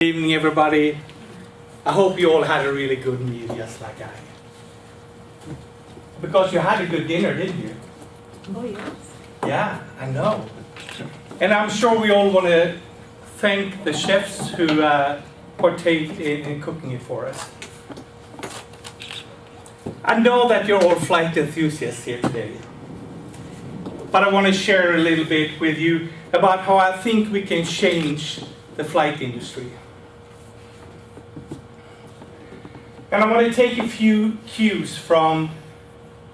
Good evening, everybody. I hope you all had a really good meal, just like I. Because you had a good dinner, didn't you? Oh, yes. Yeah, I know. And I'm sure we all want to thank the chefs who partake in cooking it for us. I know that you're all flight enthusiasts here today. But I want to share a little bit with you about how I think we can change the flight industry. And I want to take a few cues from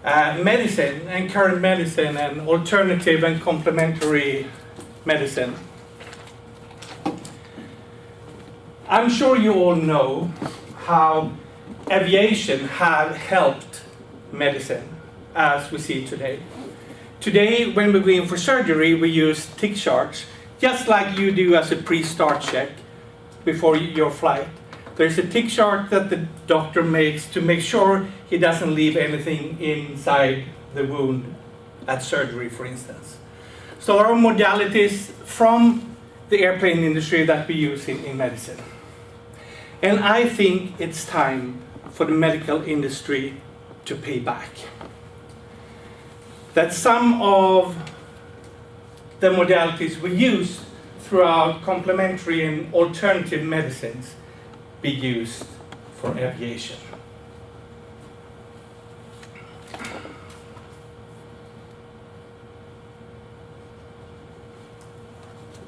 medicine and current medicine and alternative and complementary medicine. I'm sure you all know how aviation has helped medicine as we see today. Today, when we go in for surgery, we use tick charts, just like you do as a pre-start check before your flight. There's a tick chart that the doctor makes to make sure he doesn't leave anything inside the wound at surgery, for instance. So there are modalities from the airplane industry that we use in medicine. And I think it's time for the medical industry to pay back. That some of the modalities we use throughout complementary and alternative medicines be used for aviation.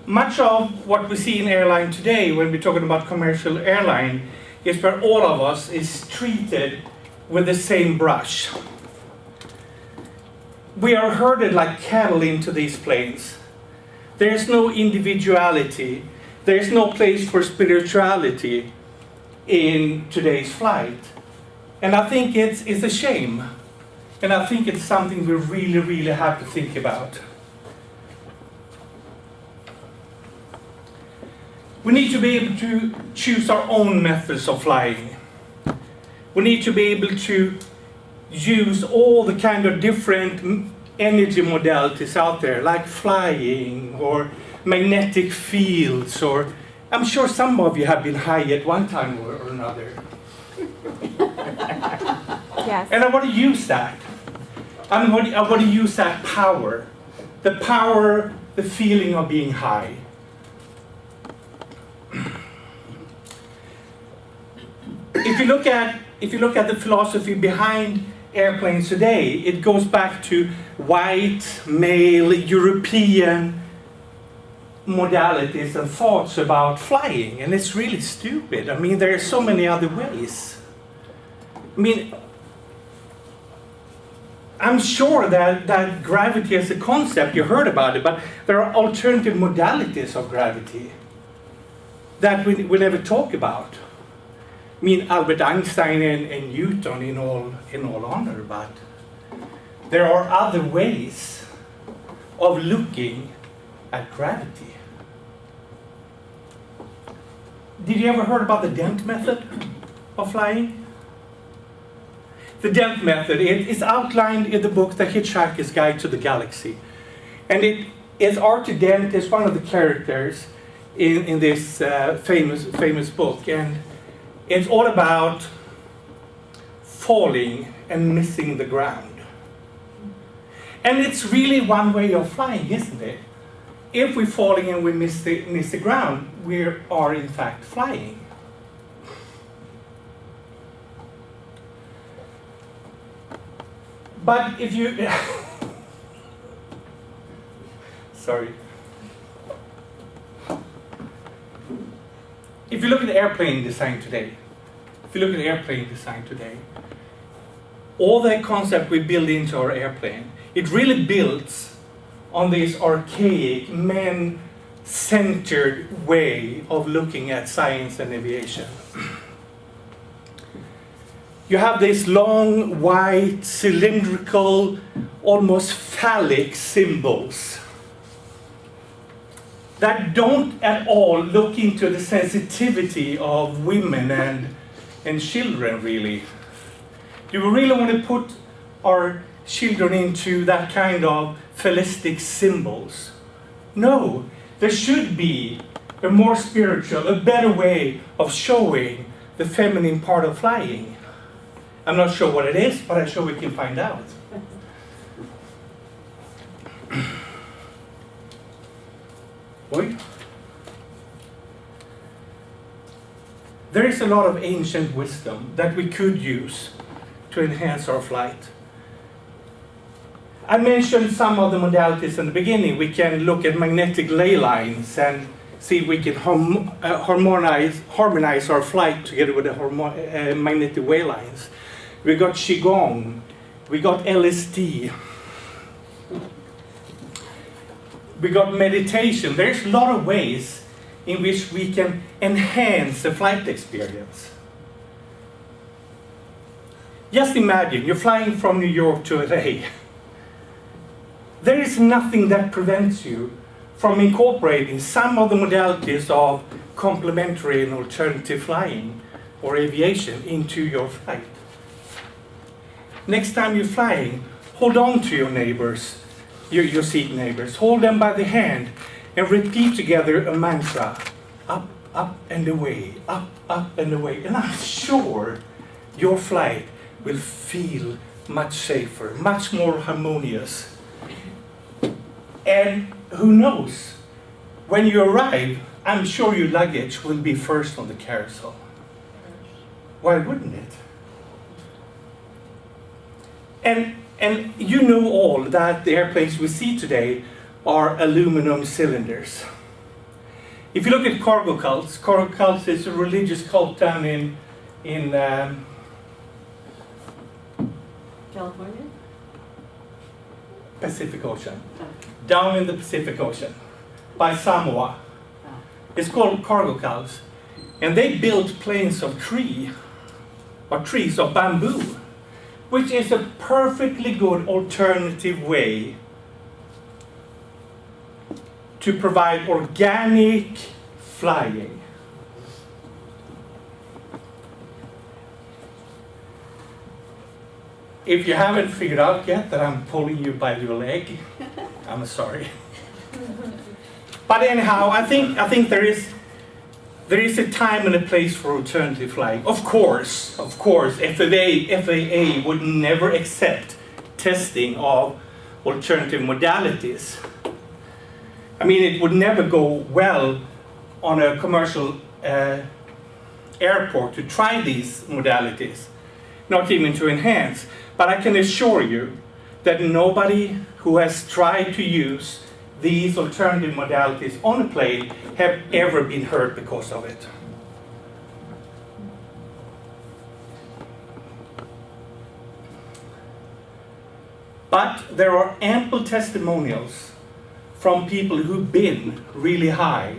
Much of what we see in airline today, when we're talking about commercial airline, is where all of us is treated with the same brush. We are herded like cattle into these planes. There's no individuality. There's no place for spirituality in today's flight. And I think it's a shame. And I think it's something we really have to think about. We need to be able to choose our own methods of flying. We need to be able to use all the kind of different energy modalities out there, like flying or magnetic fields, or I'm sure some of you have been high at one time or another. Yes. And I want to use that. I want to use that power. The power, the feeling of being high. If you look at the philosophy behind airplanes today, it goes back to white, male, European modalities and thoughts about flying, and it's really stupid. I mean, there are so many other ways. I mean, I'm sure that gravity as a concept, you heard about it, but there are alternative modalities of gravity that we never talk about. I mean, Albert Einstein and Newton in all honor, but there are other ways of looking at gravity. Did you ever heard about the Dent method of flying? The Dent method is outlined in the book The Hitchhiker's Guide to the Galaxy. And Arthur Dent is one of the characters in this famous book. And it's all about falling and missing the ground. And it's really one way of flying, isn't it? If we're falling and we miss the ground, we are in fact flying. But if you... Sorry. If you look at airplane design today, all that concept we build into our airplane, it really builds on this archaic, man-centered way of looking at science and aviation. You have these long, white, cylindrical, almost phallic symbols that don't at all look into the sensitivity of women and children, really. Do we really want to put our children into that kind of phallistic symbols? No, there should be a more spiritual, a better way of showing the feminine part of flying. I'm not sure what it is, but I'm sure we can find out. Oi. There is a lot of ancient wisdom that we could use to enhance our flight. I mentioned some of the modalities in the beginning. We can look at magnetic ley lines and see if we can harmonize our flight together with the magnetic wave lines. We got Qigong, we got LSD, we got meditation. There's a lot of ways in which we can enhance the flight experience. Just imagine, you're flying from New York to LA. There is nothing that prevents you from incorporating some of the modalities of complementary and alternative flying or aviation into your flight. Next time you're flying, hold on to your neighbors, your seat neighbors. Hold them by the hand and repeat together a mantra. Up, up and away, up and away. And I'm sure your flight will feel much safer, much more harmonious. And who knows, when you arrive, I'm sure your luggage will be first on the carousel. Why wouldn't it? And you know all that the airplanes we see today are aluminum cylinders. If you look at cargo cults is a religious cult down in California? Pacific Ocean. Oh. Down in the Pacific Ocean, by Samoa. Oh. It's called cargo cults. And they built planes of trees of bamboo, which is a perfectly good alternative way to provide organic flying. If you haven't figured out yet that I'm pulling you by your leg, I'm sorry. But anyhow, I think there is a time and a place for alternative flying. Of course, FAA would never accept testing of alternative modalities. I mean, it would never go well on a commercial airport to try these modalities, not even to enhance. But I can assure you that nobody who has tried to use these alternative modalities on a plane have ever been hurt because of it. But there are ample testimonials from people who've been really high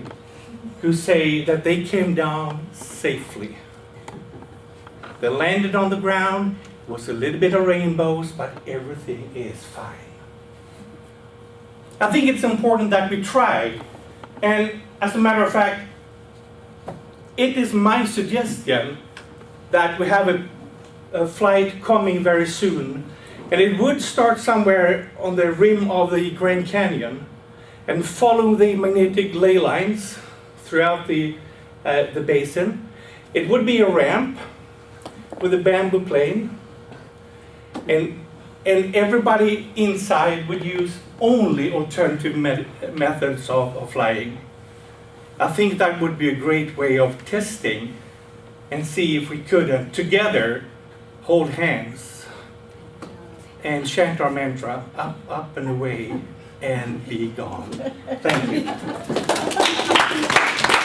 who say that they came down safely. They landed on the ground. It was a little bit of rainbows, but everything is fine. I think it's important that we try. And as a matter of fact, it is my suggestion that we have a flight coming very soon. And it would start somewhere on the rim of the Grand Canyon and follow the magnetic ley lines throughout the basin. It would be a ramp with a bamboo plane. And everybody inside would use only alternative methods of flying. I think that would be a great way of testing and see if we could together hold hands and chant our mantra, up and away and be gone. Thank you.